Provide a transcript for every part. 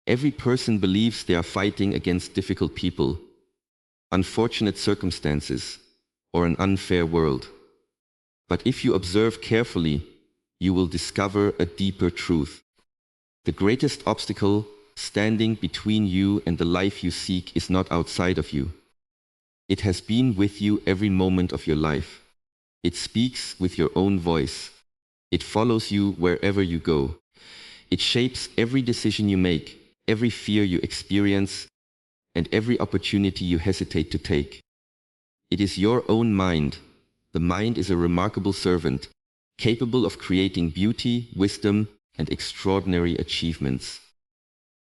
Every person believes they are fighting against difficult people, unfortunate circumstances, or an unfair world. But if you observe carefully, you will discover a deeper truth. The greatest obstacle standing between you and the life you seek is not outside of you. It has been with you every moment of your life. It speaks with your own voice. It follows you wherever you go. It shapes every decision you make, every fear you experience, and every opportunity you hesitate to take. It is your own mind. The mind is a remarkable servant, capable of creating beauty, wisdom, and extraordinary achievements.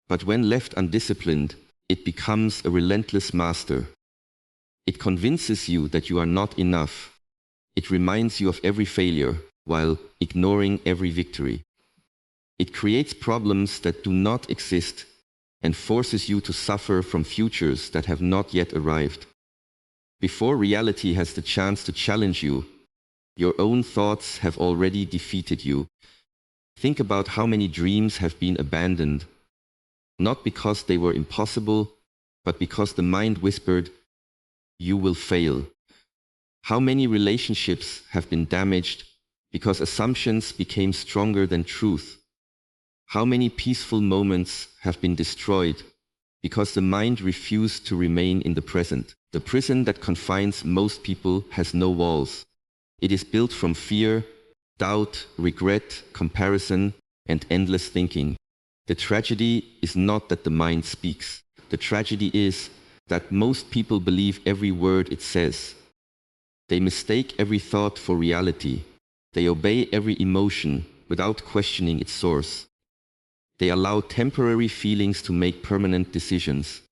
But when left undisciplined, it becomes a relentless master. It convinces you that you are not enough. It reminds you of every failure, while ignoring every victory. It creates problems that do not exist and forces you to suffer from futures that have not yet arrived. Before reality has the chance to challenge you, your own thoughts have already defeated you. Think about how many dreams have been abandoned, not because they were impossible, but because the mind whispered, "You will fail." How many relationships have been damaged because assumptions became stronger than truth? How many peaceful moments have been destroyed because the mind refused to remain in the present? The prison that confines most people has no walls. It is built from fear, doubt, regret, comparison, and endless thinking. The tragedy is not that the mind speaks. The tragedy is that most people believe every word it says. They mistake every thought for reality. They obey every emotion without questioning its source. They allow temporary feelings to make permanent decisions.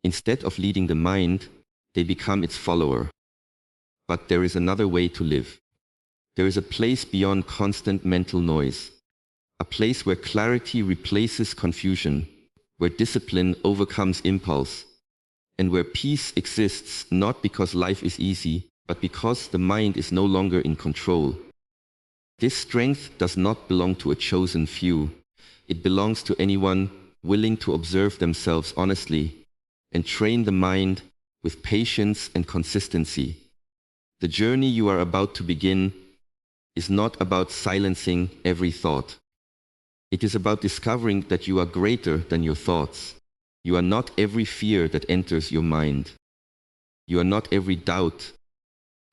Instead of leading the mind, they become its follower. But there is another way to live. There is a place beyond constant mental noise, a place where clarity replaces confusion, where discipline overcomes impulse, and where peace exists not because life is easy, but because the mind is no longer in control. This strength does not belong to a chosen few. It belongs to anyone willing to observe themselves honestly and train the mind with patience and consistency. The journey you are about to begin is not about silencing every thought. It is about discovering that you are greater than your thoughts. You are not every fear that enters your mind. You are not every doubt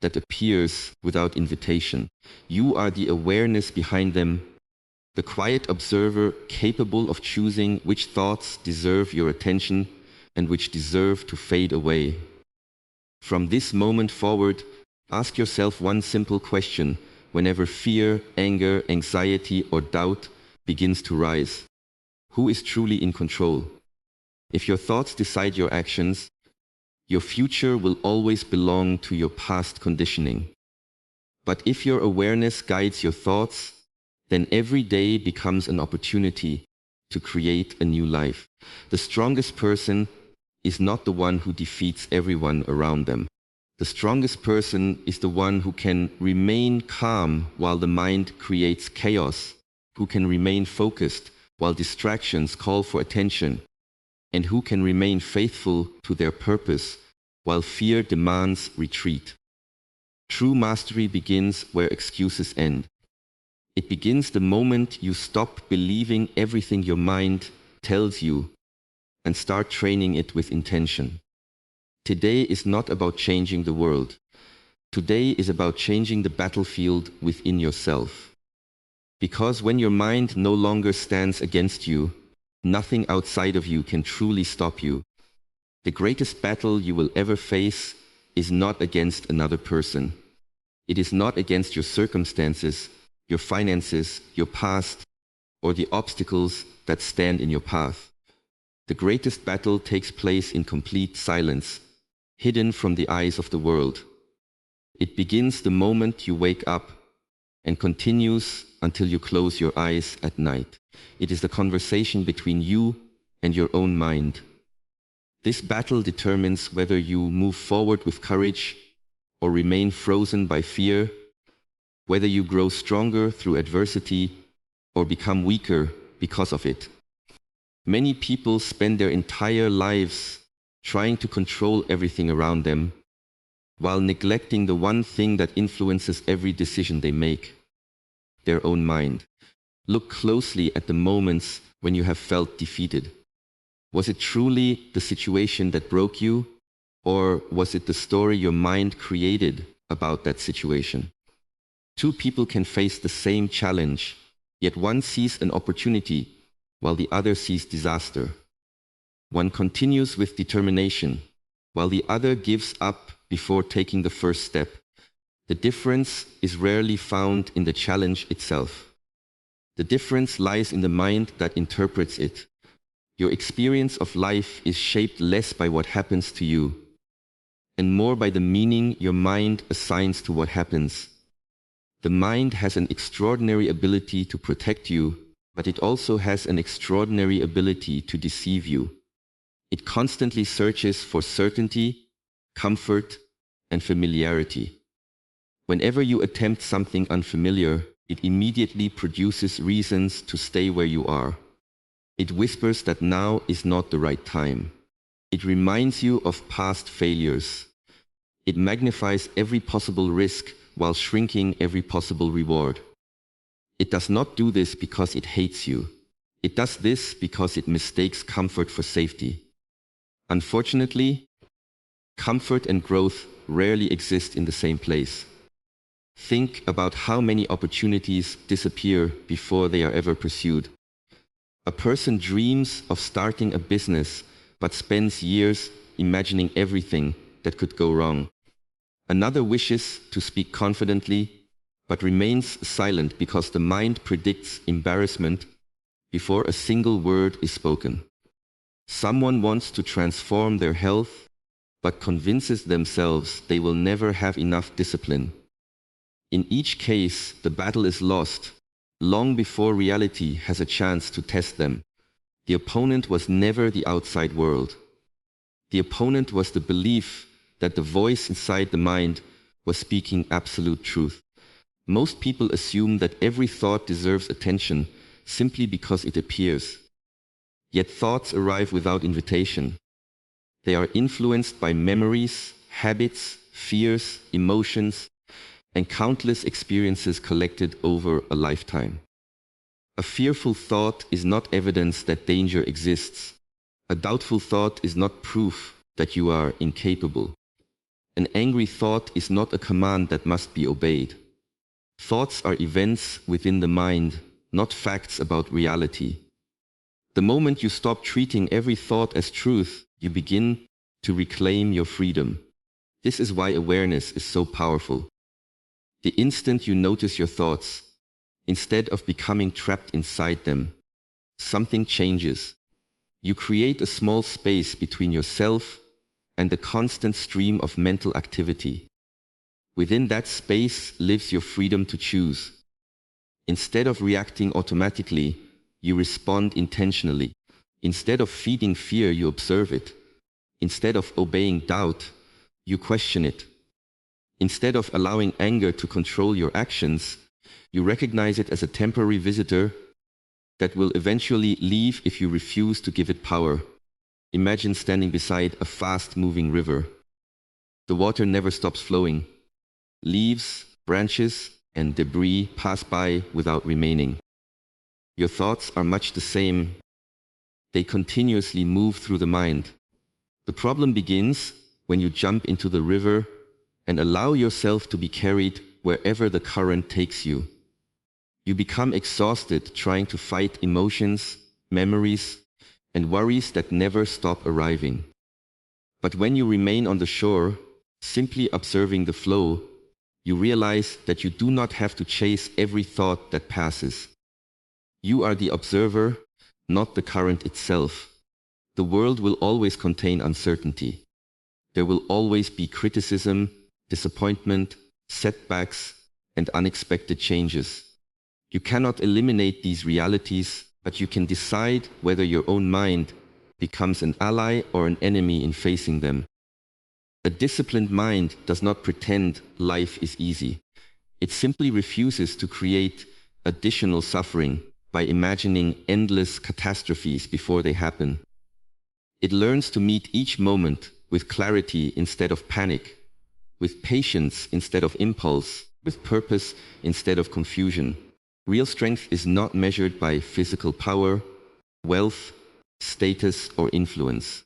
that appears without invitation. You are the awareness behind them, the quiet observer capable of choosing which thoughts deserve your attention and which deserve to fade away. From this moment forward, ask yourself one simple question whenever fear, anger, anxiety, or doubt begins to rise. Who is truly in control? If your thoughts decide your actions, your future will always belong to your past conditioning. But if your awareness guides your thoughts, then every day becomes an opportunity to create a new life. The strongest person is not the one who defeats everyone around them. The strongest person is the one who can remain calm while the mind creates chaos, who can remain focused while distractions call for attention, and who can remain faithful to their purpose while fear demands retreat. True mastery begins where excuses end. It begins the moment you stop believing everything your mind tells you and start training it with intention. Today is not about changing the world. Today is about changing the battlefield within yourself. Because when your mind no longer stands against you, nothing outside of you can truly stop you. The greatest battle you will ever face is not against another person. It is not against your circumstances, your finances, your past, or the obstacles that stand in your path. The greatest battle takes place in complete silence, hidden from the eyes of the world. It begins the moment you wake up and continues until you close your eyes at night. It is the conversation between you and your own mind. This battle determines whether you move forward with courage or remain frozen by fear, whether you grow stronger through adversity or become weaker because of it. Many people spend their entire lives trying to control everything around them, while neglecting the one thing that influences every decision they make, their own mind. Look closely at the moments when you have felt defeated. Was it truly the situation that broke you, or was it the story your mind created about that situation? Two people can face the same challenge, yet one sees an opportunity while the other sees disaster. One continues with determination, while the other gives up before taking the first step. The difference is rarely found in the challenge itself. The difference lies in the mind that interprets it. Your experience of life is shaped less by what happens to you, and more by the meaning your mind assigns to what happens. The mind has an extraordinary ability to protect you, but it also has an extraordinary ability to deceive you. It constantly searches for certainty, comfort, and familiarity. Whenever you attempt something unfamiliar, it immediately produces reasons to stay where you are. It whispers that now is not the right time. It reminds you of past failures. It magnifies every possible risk while shrinking every possible reward. It does not do this because it hates you. It does this because it mistakes comfort for safety. Unfortunately, comfort and growth rarely exist in the same place. Think about how many opportunities disappear before they are ever pursued. A person dreams of starting a business, but spends years imagining everything that could go wrong. Another wishes to speak confidently, but remains silent because the mind predicts embarrassment before a single word is spoken. Someone wants to transform their health, but convinces themselves they will never have enough discipline. In each case, the battle is lost, long before reality has a chance to test them. The opponent was never the outside world. The opponent was the belief that the voice inside the mind was speaking absolute truth. Most people assume that every thought deserves attention simply because it appears. Yet thoughts arrive without invitation. They are influenced by memories, habits, fears, emotions, and countless experiences collected over a lifetime. A fearful thought is not evidence that danger exists. A doubtful thought is not proof that you are incapable. An angry thought is not a command that must be obeyed. Thoughts are events within the mind, not facts about reality. The moment you stop treating every thought as truth, you begin to reclaim your freedom. This is why awareness is so powerful. The instant you notice your thoughts, instead of becoming trapped inside them, something changes. You create a small space between yourself and the constant stream of mental activity. Within that space lives your freedom to choose. Instead of reacting automatically, you respond intentionally. Instead of feeding fear, you observe it. Instead of obeying doubt, you question it. Instead of allowing anger to control your actions, you recognize it as a temporary visitor that will eventually leave if you refuse to give it power. Imagine standing beside a fast-moving river. The water never stops flowing. Leaves, branches, and debris pass by without remaining. Your thoughts are much the same. They continuously move through the mind. The problem begins when you jump into the river and allow yourself to be carried wherever the current takes you. You become exhausted trying to fight emotions, memories, and worries that never stop arriving. But when you remain on the shore, simply observing the flow, you realize that you do not have to chase every thought that passes. You are the observer, not the current itself. The world will always contain uncertainty. There will always be criticism, disappointment, setbacks, and unexpected changes. You cannot eliminate these realities, but you can decide whether your own mind becomes an ally or an enemy in facing them. A disciplined mind does not pretend life is easy. It simply refuses to create additional suffering by imagining endless catastrophes before they happen. It learns to meet each moment with clarity instead of panic, with patience instead of impulse, with purpose instead of confusion. Real strength is not measured by physical power, wealth, status, or influence.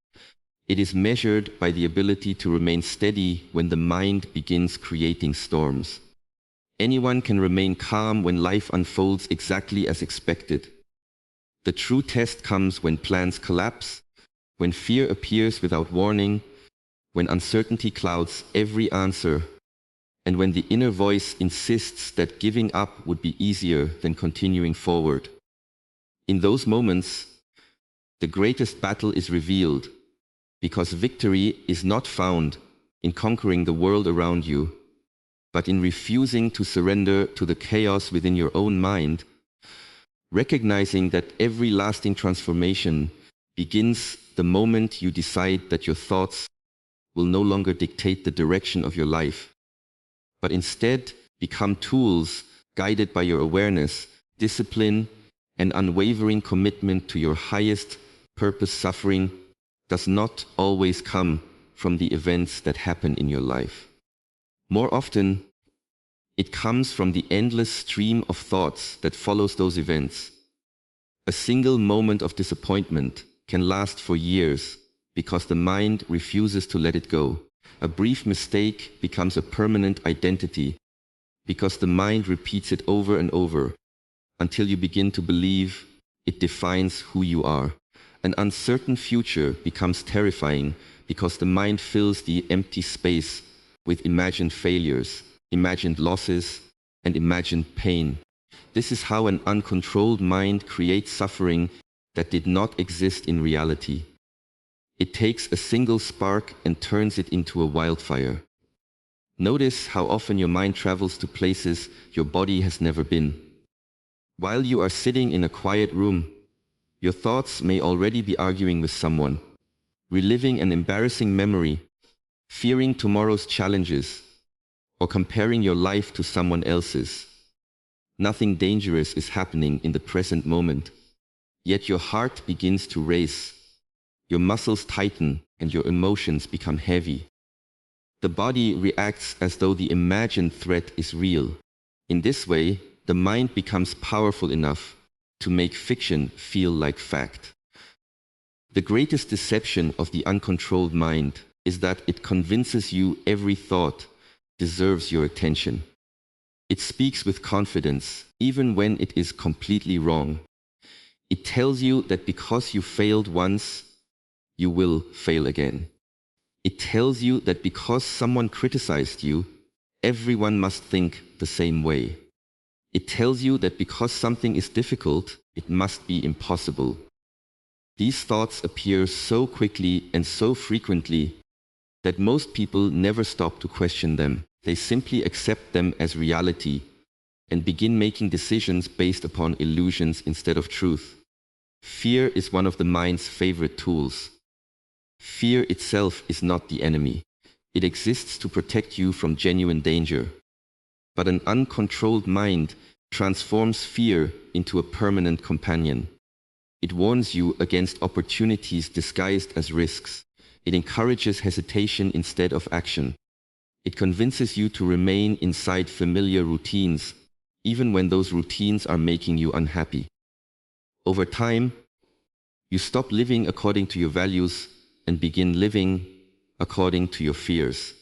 It is measured by the ability to remain steady when the mind begins creating storms. Anyone can remain calm when life unfolds exactly as expected. The true test comes when plans collapse, when fear appears without warning, when uncertainty clouds every answer, and when the inner voice insists that giving up would be easier than continuing forward. In those moments, the greatest battle is revealed, because victory is not found in conquering the world around you, but in refusing to surrender to the chaos within your own mind, recognizing that every lasting transformation begins the moment you decide that your thoughts will no longer dictate the direction of your life, but instead become tools guided by your awareness, discipline, and unwavering commitment to your highest purpose. Suffering does not always come from the events that happen in your life. More often, it comes from the endless stream of thoughts that follows those events. A single moment of disappointment can last for years because the mind refuses to let it go. A brief mistake becomes a permanent identity because the mind repeats it over and over until you begin to believe it defines who you are. An uncertain future becomes terrifying because the mind fills the empty space with imagined failures, imagined losses, and imagined pain. This is how an uncontrolled mind creates suffering that did not exist in reality. It takes a single spark and turns it into a wildfire. Notice how often your mind travels to places your body has never been. While you are sitting in a quiet room, your thoughts may already be arguing with someone, reliving an embarrassing memory, fearing tomorrow's challenges, or comparing your life to someone else's. Nothing dangerous is happening in the present moment, yet your heart begins to race, your muscles tighten, and your emotions become heavy. The body reacts as though the imagined threat is real. In this way, the mind becomes powerful enough to make fiction feel like fact. The greatest deception of the uncontrolled mind is that it convinces you every thought deserves your attention. It speaks with confidence, even when it is completely wrong. It tells you that because you failed once, you will fail again. It tells you that because someone criticized you, everyone must think the same way. It tells you that because something is difficult, it must be impossible. These thoughts appear so quickly and so frequently that most people never stop to question them. They simply accept them as reality and begin making decisions based upon illusions instead of truth. Fear is one of the mind's favorite tools. Fear itself is not the enemy. It exists to protect you from genuine danger. But an uncontrolled mind transforms fear into a permanent companion. It warns you against opportunities disguised as risks. It encourages hesitation instead of action. It convinces you to remain inside familiar routines, even when those routines are making you unhappy. Over time, you stop living according to your values and begin living according to your fears.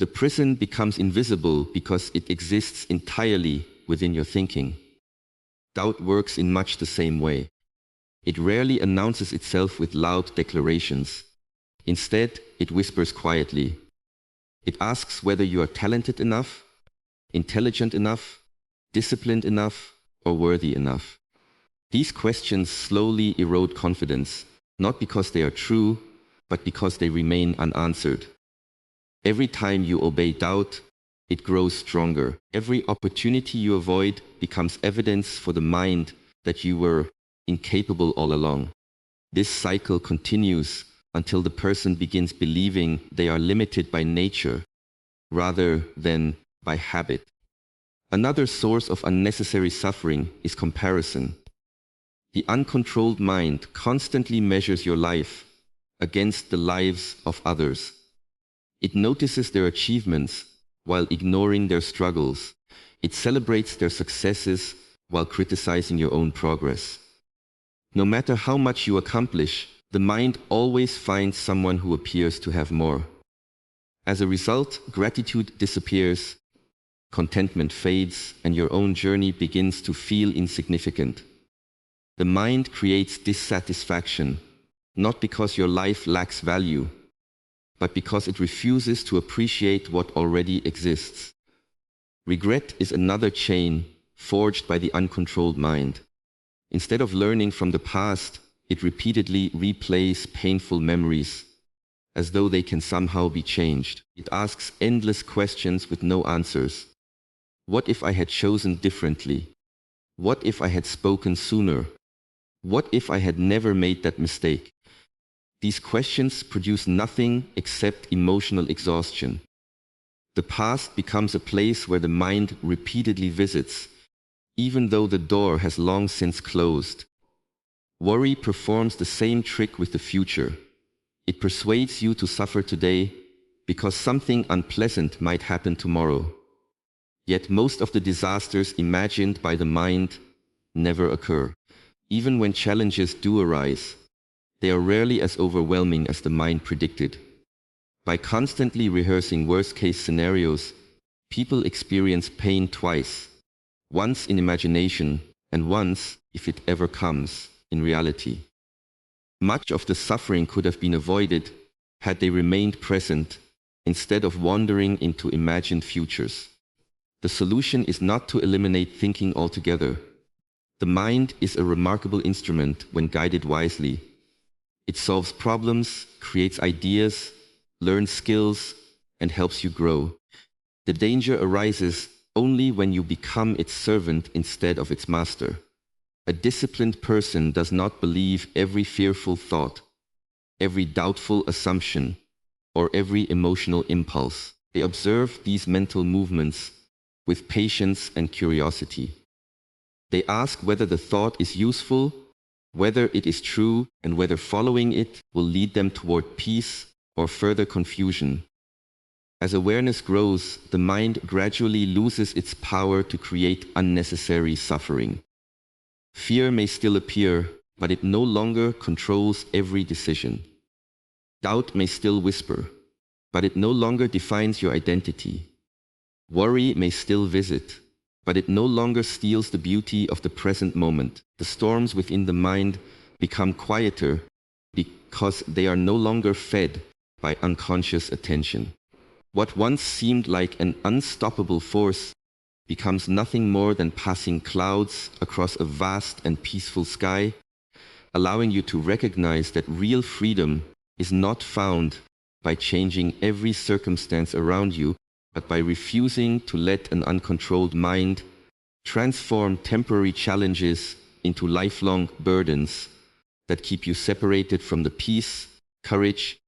The prison becomes invisible because it exists entirely within your thinking. Doubt works in much the same way. It rarely announces itself with loud declarations. Instead, it whispers quietly. It asks whether you are talented enough, intelligent enough, disciplined enough, or worthy enough. These questions slowly erode confidence, not because they are true, but because they remain unanswered. Every time you obey doubt, it grows stronger. Every opportunity you avoid becomes evidence for the mind that you were incapable all along. This cycle continues until the person begins believing they are limited by nature rather than by habit. Another source of unnecessary suffering is comparison. The uncontrolled mind constantly measures your life against the lives of others. It notices their achievements while ignoring their struggles. It celebrates their successes while criticizing your own progress. No matter how much you accomplish, the mind always finds someone who appears to have more. As a result, gratitude disappears, contentment fades, and your own journey begins to feel insignificant. The mind creates dissatisfaction, not because your life lacks value, but because it refuses to appreciate what already exists. Regret is another chain forged by the uncontrolled mind. Instead of learning from the past, it repeatedly replays painful memories as though they can somehow be changed. It asks endless questions with no answers. What if I had chosen differently? What if I had spoken sooner? What if I had never made that mistake? These questions produce nothing except emotional exhaustion. The past becomes a place where the mind repeatedly visits, even though the door has long since closed. Worry performs the same trick with the future. It persuades you to suffer today because something unpleasant might happen tomorrow. Yet most of the disasters imagined by the mind never occur. Even when challenges do arise, they are rarely as overwhelming as the mind predicted. By constantly rehearsing worst-case scenarios, people experience pain twice, once in imagination and once, if it ever comes, in reality. Much of the suffering could have been avoided had they remained present instead of wandering into imagined futures. The solution is not to eliminate thinking altogether. The mind is a remarkable instrument when guided wisely. It solves problems, creates ideas, learns skills, and helps you grow. The danger arises only when you become its servant instead of its master. A disciplined person does not believe every fearful thought, every doubtful assumption, or every emotional impulse. They observe these mental movements with patience and curiosity. They ask whether the thought is useful, whether it is true, and whether following it will lead them toward peace or further confusion. As awareness grows, the mind gradually loses its power to create unnecessary suffering. Fear may still appear, but it no longer controls every decision. Doubt may still whisper, but it no longer defines your identity. Worry may still visit, but it no longer steals the beauty of the present moment. The storms within the mind become quieter because they are no longer fed by unconscious attention. What once seemed like an unstoppable force becomes nothing more than passing clouds across a vast and peaceful sky, allowing you to recognize that real freedom is not found by changing every circumstance around you, but by refusing to let an uncontrolled mind transform temporary challenges into lifelong burdens that keep you separated from the peace, courage,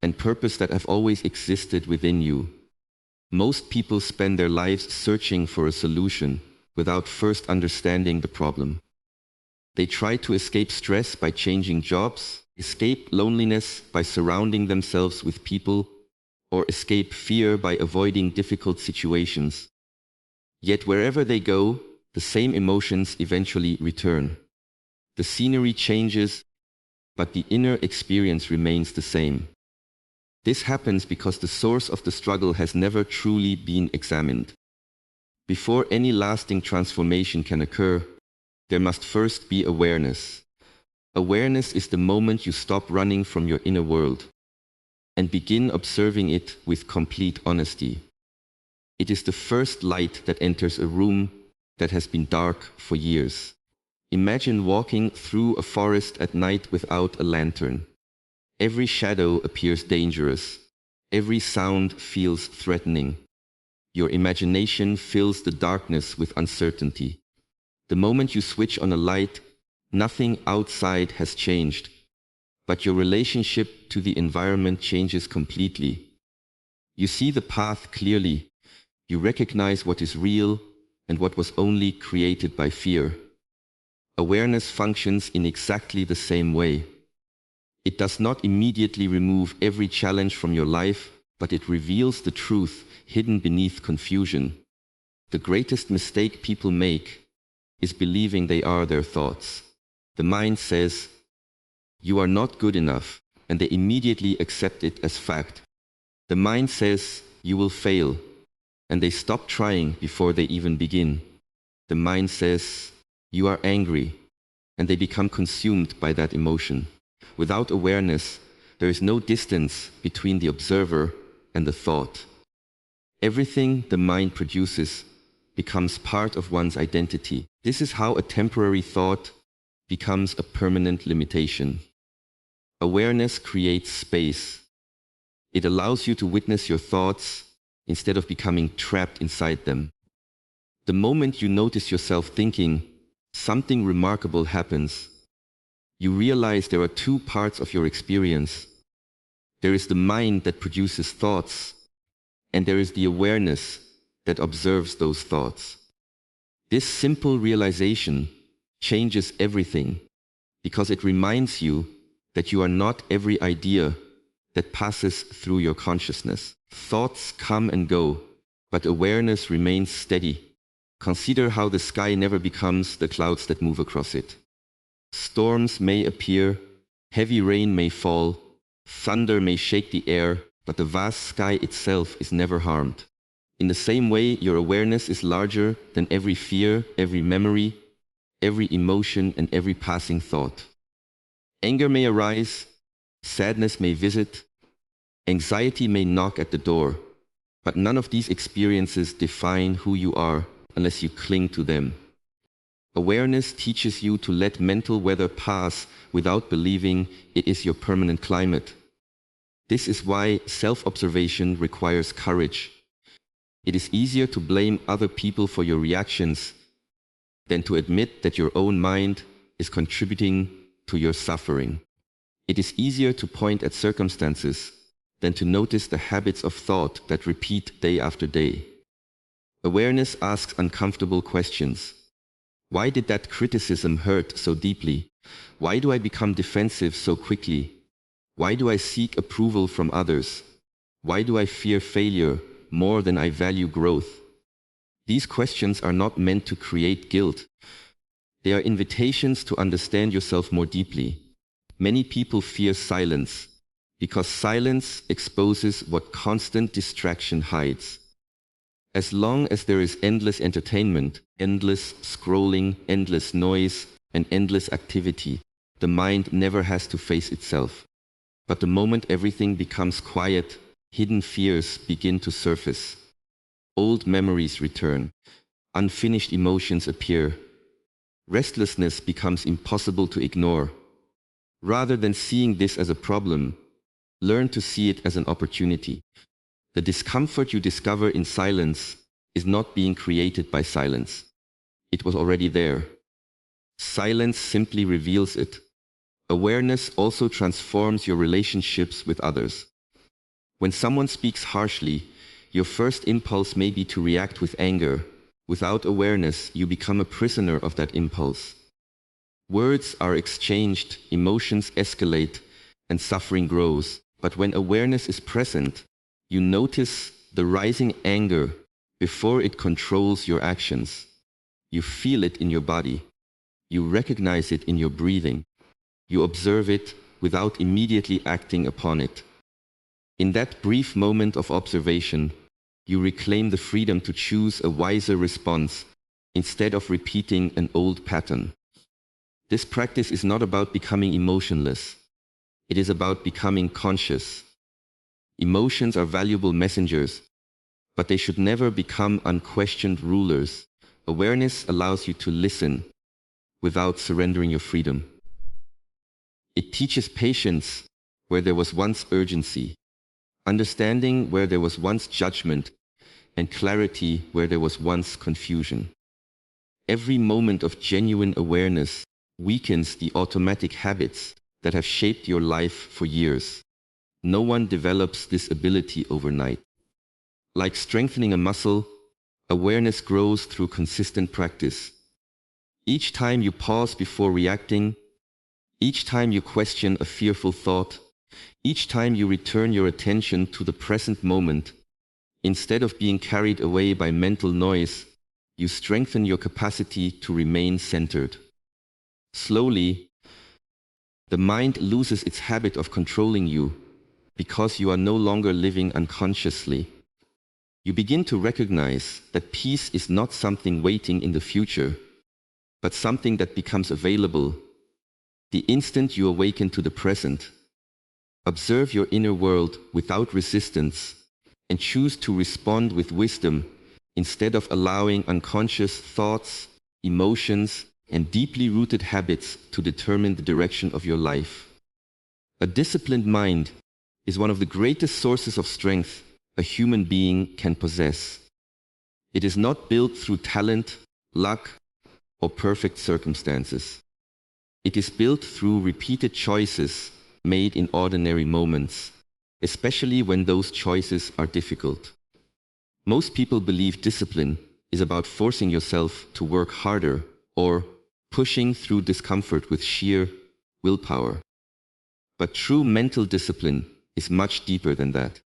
and purpose that have always existed within you. Most people spend their lives searching for a solution without first understanding the problem. They try to escape stress by changing jobs, escape loneliness by surrounding themselves with people, or escape fear by avoiding difficult situations. Yet wherever they go, the same emotions eventually return. The scenery changes, but the inner experience remains the same. This happens because the source of the struggle has never truly been examined. Before any lasting transformation can occur, there must first be awareness. Awareness is the moment you stop running from your inner world and begin observing it with complete honesty. It is the first light that enters a room that has been dark for years. Imagine walking through a forest at night without a lantern. Every shadow appears dangerous. Every sound feels threatening. Your imagination fills the darkness with uncertainty. The moment you switch on a light, nothing outside has changed, but your relationship to the environment changes completely. You see the path clearly. You recognize what is real and what was only created by fear. Awareness functions in exactly the same way. It does not immediately remove every challenge from your life, but it reveals the truth hidden beneath confusion. The greatest mistake people make is believing they are their thoughts. The mind says, "You are not good enough," and they immediately accept it as fact. The mind says, "You will fail," and they stop trying before they even begin. The mind says, "You are angry," and they become consumed by that emotion. Without awareness, there is no distance between the observer and the thought. Everything the mind produces becomes part of one's identity. This is how a temporary thought becomes a permanent limitation. Awareness creates space. It allows you to witness your thoughts instead of becoming trapped inside them. The moment you notice yourself thinking, something remarkable happens. You realize there are two parts of your experience. There is the mind that produces thoughts, and there is the awareness that observes those thoughts. This simple realization changes everything because it reminds you that you are not every idea that passes through your consciousness. Thoughts come and go, but awareness remains steady. Consider how the sky never becomes the clouds that move across it. Storms may appear, heavy rain may fall, thunder may shake the air, but the vast sky itself is never harmed. In the same way, your awareness is larger than every fear, every memory, every emotion, and every passing thought. Anger may arise, sadness may visit, anxiety may knock at the door, but none of these experiences define who you are unless you cling to them. Awareness teaches you to let mental weather pass without believing it is your permanent climate. This is why self-observation requires courage. It is easier to blame other people for your reactions than to admit that your own mind is contributing to your suffering. It is easier to point at circumstances than to notice the habits of thought that repeat day after day. Awareness asks uncomfortable questions. Why did that criticism hurt so deeply? Why do I become defensive so quickly? Why do I seek approval from others? Why do I fear failure more than I value growth? These questions are not meant to create guilt. They are invitations to understand yourself more deeply. Many people fear silence because silence exposes what constant distraction hides. As long as there is endless entertainment, endless scrolling, endless noise, and endless activity, the mind never has to face itself. But the moment everything becomes quiet, hidden fears begin to surface. Old memories return. Unfinished emotions appear. Restlessness becomes impossible to ignore. Rather than seeing this as a problem, learn to see it as an opportunity. The discomfort you discover in silence is not being created by silence. It was already there. Silence simply reveals it. Awareness also transforms your relationships with others. When someone speaks harshly, your first impulse may be to react with anger. Without awareness, you become a prisoner of that impulse. Words are exchanged, emotions escalate, and suffering grows. But when awareness is present, you notice the rising anger before it controls your actions. You feel it in your body. You recognize it in your breathing. You observe it without immediately acting upon it. In that brief moment of observation, you reclaim the freedom to choose a wiser response instead of repeating an old pattern. This practice is not about becoming emotionless. It is about becoming conscious. Emotions are valuable messengers, but they should never become unquestioned rulers. Awareness allows you to listen without surrendering your freedom. It teaches patience where there was once urgency, understanding where there was once judgment, and clarity where there was once confusion. Every moment of genuine awareness weakens the automatic habits that have shaped your life for years. No one develops this ability overnight. Like strengthening a muscle, awareness grows through consistent practice. Each time you pause before reacting, each time you question a fearful thought, each time you return your attention to the present moment, instead of being carried away by mental noise, you strengthen your capacity to remain centered. Slowly, the mind loses its habit of controlling you because you are no longer living unconsciously. You begin to recognize that peace is not something waiting in the future, but something that becomes available the instant you awaken to the present. Observe your inner world without resistance and choose to respond with wisdom instead of allowing unconscious thoughts, emotions, and deeply rooted habits to determine the direction of your life. A disciplined mind is one of the greatest sources of strength a human being can possess. It is not built through talent, luck, or perfect circumstances. It is built through repeated choices made in ordinary moments, especially when those choices are difficult. Most people believe discipline is about forcing yourself to work harder or pushing through discomfort with sheer willpower. But true mental discipline is much deeper than that.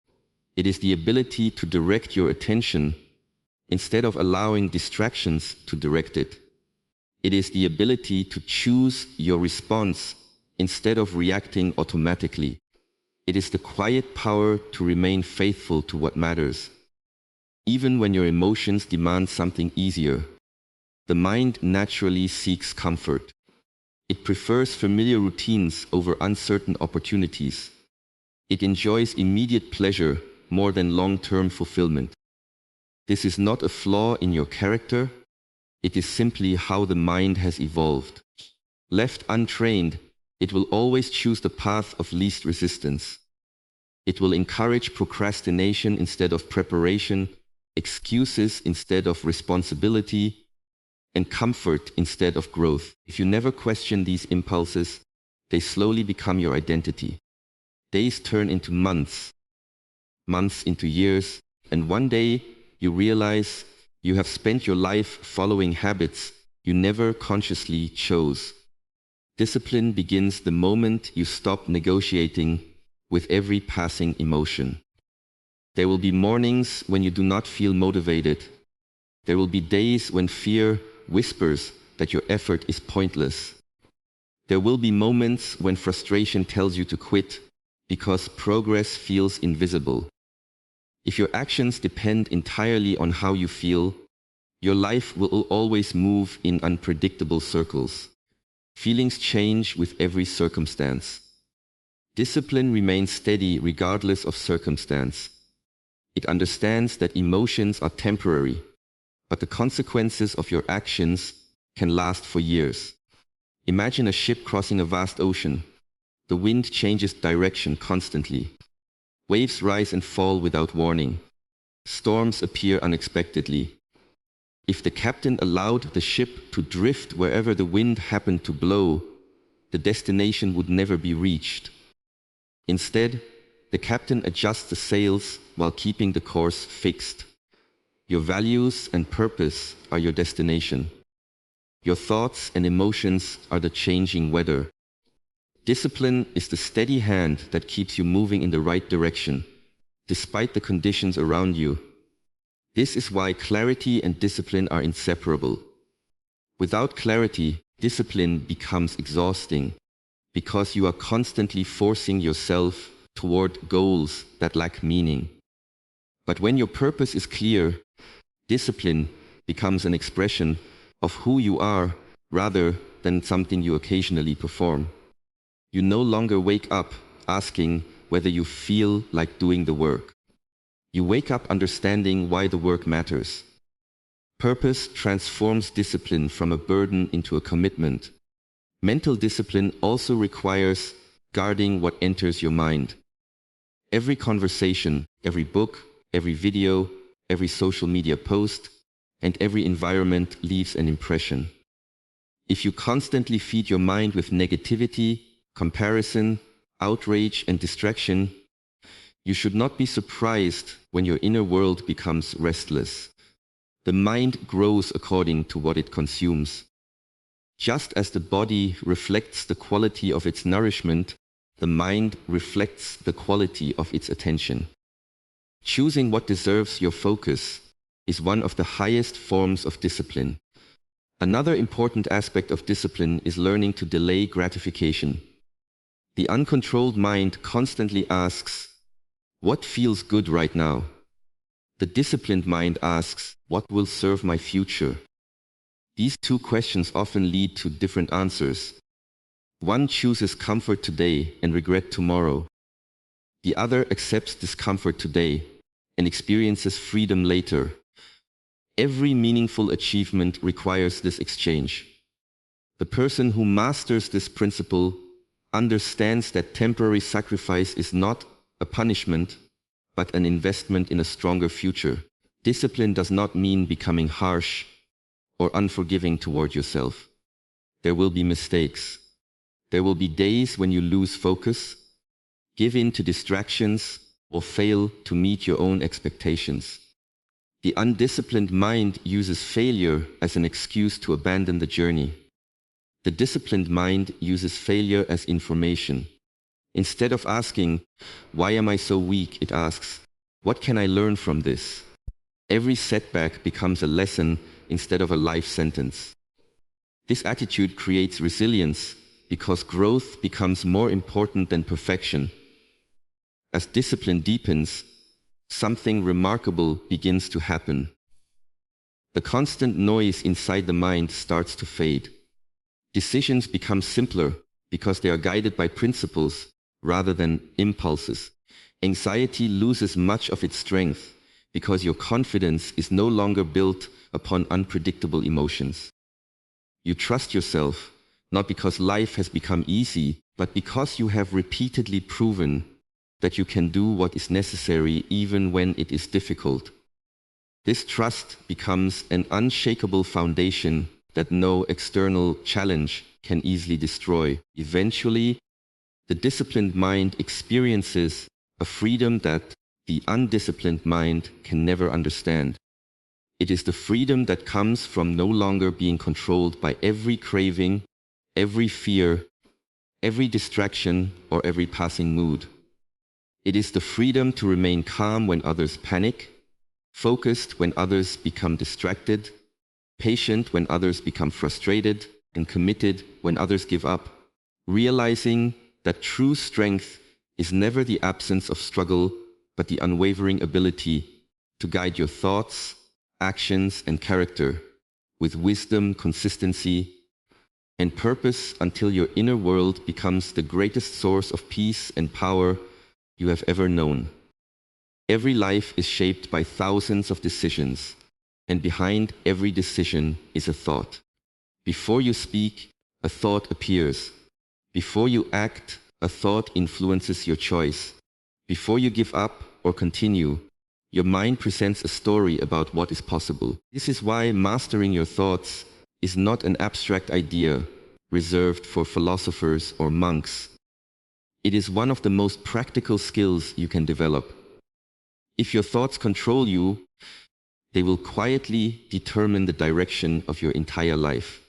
It is the ability to direct your attention instead of allowing distractions to direct it. It is the ability to choose your response instead of reacting automatically. It is the quiet power to remain faithful to what matters, even when your emotions demand something easier. The mind naturally seeks comfort. It prefers familiar routines over uncertain opportunities. It enjoys immediate pleasure more than long-term fulfillment. This is not a flaw in your character. It is simply how the mind has evolved. Left untrained, it will always choose the path of least resistance. It will encourage procrastination instead of preparation, excuses instead of responsibility, and comfort instead of growth. If you never question these impulses, they slowly become your identity. Days turn into months, months into years, and one day you realize you have spent your life following habits you never consciously chose. Discipline begins the moment you stop negotiating with every passing emotion. There will be mornings when you do not feel motivated. There will be days when fear whispers that your effort is pointless. There will be moments when frustration tells you to quit because progress feels invisible. If your actions depend entirely on how you feel, your life will always move in unpredictable circles. Feelings change with every circumstance. Discipline remains steady regardless of circumstance. It understands that emotions are temporary, but the consequences of your actions can last for years. Imagine a ship crossing a vast ocean. The wind changes direction constantly. Waves rise and fall without warning. Storms appear unexpectedly. If the captain allowed the ship to drift wherever the wind happened to blow, the destination would never be reached. Instead, the captain adjusts the sails while keeping the course fixed. Your values and purpose are your destination. Your thoughts and emotions are the changing weather. Discipline is the steady hand that keeps you moving in the right direction, despite the conditions around you. This is why clarity and discipline are inseparable. Without clarity, discipline becomes exhausting because you are constantly forcing yourself toward goals that lack meaning. But when your purpose is clear, discipline becomes an expression of who you are rather than something you occasionally perform. You no longer wake up asking whether you feel like doing the work. You wake up understanding why the work matters. Purpose transforms discipline from a burden into a commitment. Mental discipline also requires guarding what enters your mind. Every conversation, every book, every video, every social media post, and every environment leaves an impression. If you constantly feed your mind with negativity, comparison, outrage, and distraction, you should not be surprised when your inner world becomes restless. The mind grows according to what it consumes. Just as the body reflects the quality of its nourishment, the mind reflects the quality of its attention. Choosing what deserves your focus is one of the highest forms of discipline. Another important aspect of discipline is learning to delay gratification. The uncontrolled mind constantly asks, "What feels good right now?" The disciplined mind asks, "What will serve my future?" These two questions often lead to different answers. One chooses comfort today and regret tomorrow. The other accepts discomfort today and experiences freedom later. Every meaningful achievement requires this exchange. The person who masters this principle understands that temporary sacrifice is not a punishment, but an investment in a stronger future. Discipline does not mean becoming harsh or unforgiving toward yourself. There will be mistakes. There will be days when you lose focus, give in to distractions, or fail to meet your own expectations. The undisciplined mind uses failure as an excuse to abandon the journey. The disciplined mind uses failure as information. Instead of asking, "Why am I so weak?" it asks, "What can I learn from this?" Every setback becomes a lesson instead of a life sentence. This attitude creates resilience because growth becomes more important than perfection. As discipline deepens, something remarkable begins to happen. The constant noise inside the mind starts to fade. Decisions become simpler because they are guided by principles rather than impulses. Anxiety loses much of its strength because your confidence is no longer built upon unpredictable emotions. You trust yourself not because life has become easy, but because you have repeatedly proven that you can do what is necessary even when it is difficult. This trust becomes an unshakable foundation that no external challenge can easily destroy. Eventually, the disciplined mind experiences a freedom that the undisciplined mind can never understand. It is the freedom that comes from no longer being controlled by every craving, every fear, every distraction, or every passing mood. It is the freedom to remain calm when others panic, focused when others become distracted, patient when others become frustrated, and committed when others give up. Realizing that true strength is never the absence of struggle, but the unwavering ability to guide your thoughts, actions, and character with wisdom, consistency, and purpose until your inner world becomes the greatest source of peace and power you have ever known. Every life is shaped by thousands of decisions, and behind every decision is a thought. Before you speak, a thought appears. Before you act, a thought influences your choice. Before you give up or continue, your mind presents a story about what is possible. This is why mastering your thoughts is not an abstract idea reserved for philosophers or monks. It is one of the most practical skills you can develop. If your thoughts control you, they will quietly determine the direction of your entire life.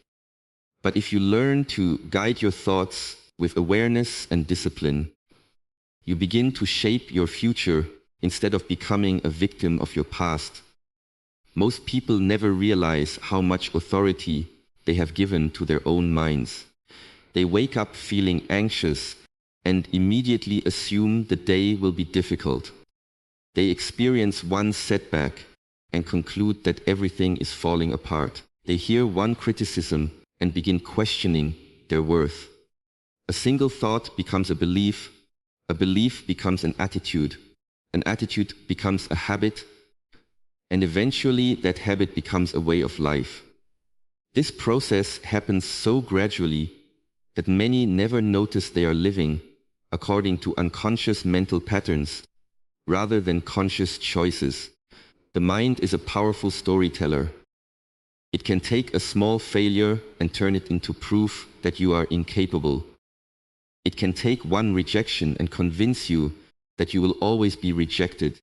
But if you learn to guide your thoughts with awareness and discipline, you begin to shape your future instead of becoming a victim of your past. Most people never realize how much authority they have given to their own minds. They wake up feeling anxious and immediately assume the day will be difficult. They experience one setback and conclude that everything is falling apart. They hear one criticism and begin questioning their worth. A single thought becomes a belief becomes an attitude becomes a habit, and eventually that habit becomes a way of life. This process happens so gradually that many never notice they are living according to unconscious mental patterns rather than conscious choices. The mind is a powerful storyteller. It can take a small failure and turn it into proof that you are incapable. It can take one rejection and convince you that you will always be rejected.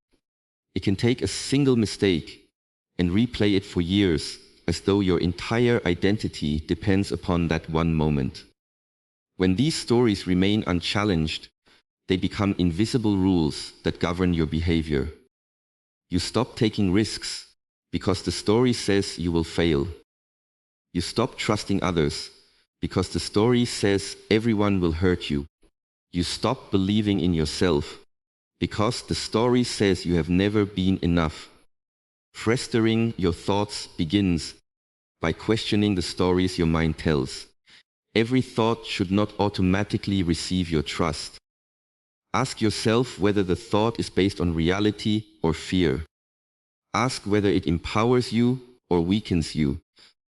It can take a single mistake and replay it for years as though your entire identity depends upon that one moment. When these stories remain unchallenged, they become invisible rules that govern your behavior. You stop taking risks because the story says you will fail. You stop trusting others because the story says everyone will hurt you. You stop believing in yourself because the story says you have never been enough. Fostering your thoughts begins by questioning the stories your mind tells. Every thought should not automatically receive your trust. Ask yourself whether the thought is based on reality or fear. Ask whether it empowers you or weakens you.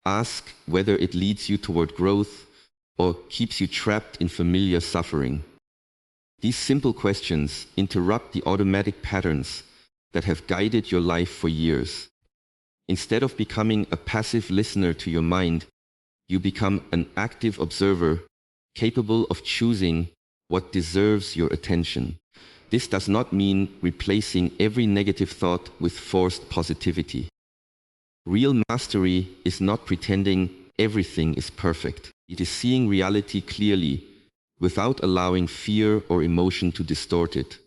Ask whether it leads you toward growth or keeps you trapped in familiar suffering. These simple questions interrupt the automatic patterns that have guided your life for years. Instead of becoming a passive listener to your mind, you become an active observer, capable of choosing what deserves your attention. This does not mean replacing every negative thought with forced positivity. Real mastery is not pretending everything is perfect. It is seeing reality clearly without allowing fear or emotion to distort it.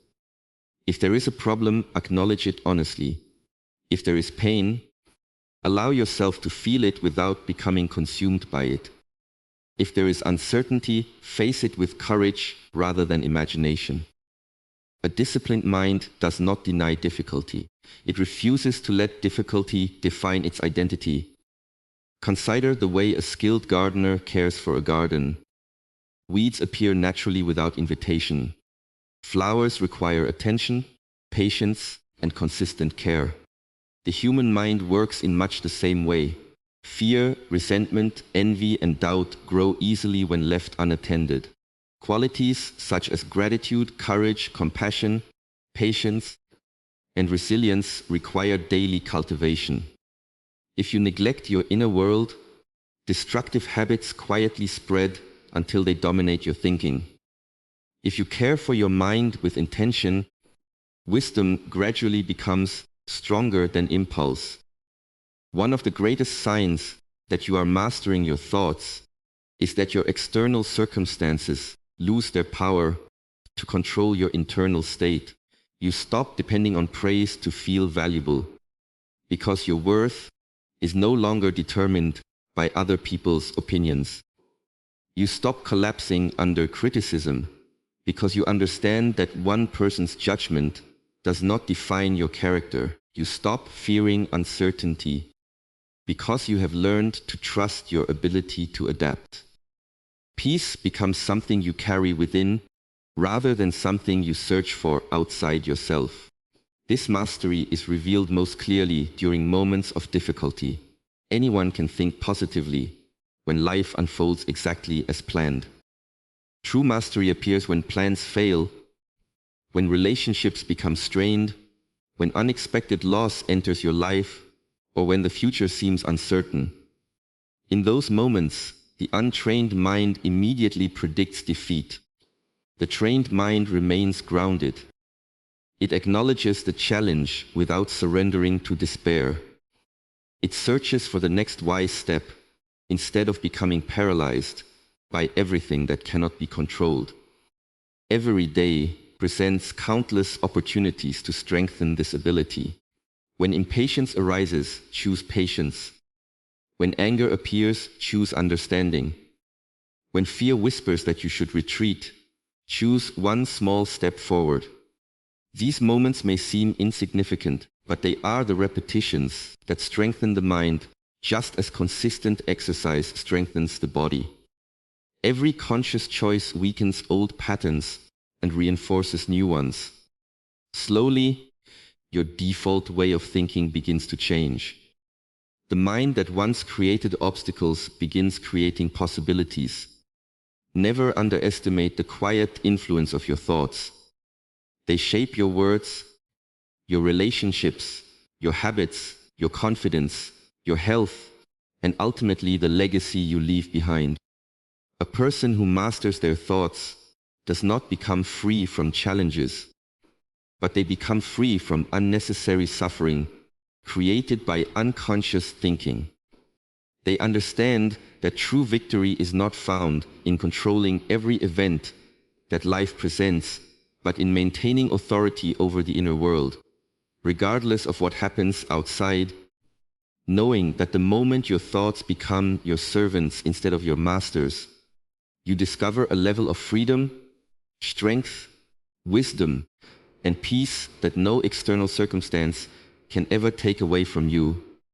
If there is a problem, acknowledge it honestly. If there is pain, allow yourself to feel it without becoming consumed by it. If there is uncertainty, face it with courage rather than imagination. A disciplined mind does not deny difficulty. It refuses to let difficulty define its identity. Consider the way a skilled gardener cares for a garden. Weeds appear naturally without invitation. Flowers require attention, patience, and consistent care. The human mind works in much the same way. Fear, resentment, envy, and doubt grow easily when left unattended. Qualities such as gratitude, courage, compassion, patience, and resilience require daily cultivation. If you neglect your inner world, destructive habits quietly spread until they dominate your thinking. If you care for your mind with intention, wisdom gradually becomes stronger than impulse. One of the greatest signs that you are mastering your thoughts is that your external circumstances lose their power to control your internal state. You stop depending on praise to feel valuable, because your worth is no longer determined by other people's opinions. You stop collapsing under criticism, because you understand that one person's judgment does not define your character. You stop fearing uncertainty, because you have learned to trust your ability to adapt. Peace becomes something you carry within, rather than something you search for outside yourself. This mastery is revealed most clearly during moments of difficulty. Anyone can think positively when life unfolds exactly as planned. True mastery appears when plans fail, when relationships become strained, when unexpected loss enters your life, or when the future seems uncertain. In those moments, the untrained mind immediately predicts defeat. The trained mind remains grounded. It acknowledges the challenge without surrendering to despair. It searches for the next wise step instead of becoming paralyzed by everything that cannot be controlled. Every day presents countless opportunities to strengthen this ability. When impatience arises, choose patience. When anger appears, choose understanding. When fear whispers that you should retreat, choose one small step forward. These moments may seem insignificant, but they are the repetitions that strengthen the mind, just as consistent exercise strengthens the body. Every conscious choice weakens old patterns and reinforces new ones. Slowly, your default way of thinking begins to change. The mind that once created obstacles begins creating possibilities. Never underestimate the quiet influence of your thoughts. They shape your words, your relationships, your habits, your confidence, your health, and ultimately the legacy you leave behind. A person who masters their thoughts does not become free from challenges, but they become free from unnecessary suffering created by unconscious thinking. They understand that true victory is not found in controlling every event that life presents, but in maintaining authority over the inner world, regardless of what happens outside, knowing that the moment your thoughts become your servants instead of your masters, you discover a level of freedom, strength, wisdom, and peace that no external circumstance can ever take away from you.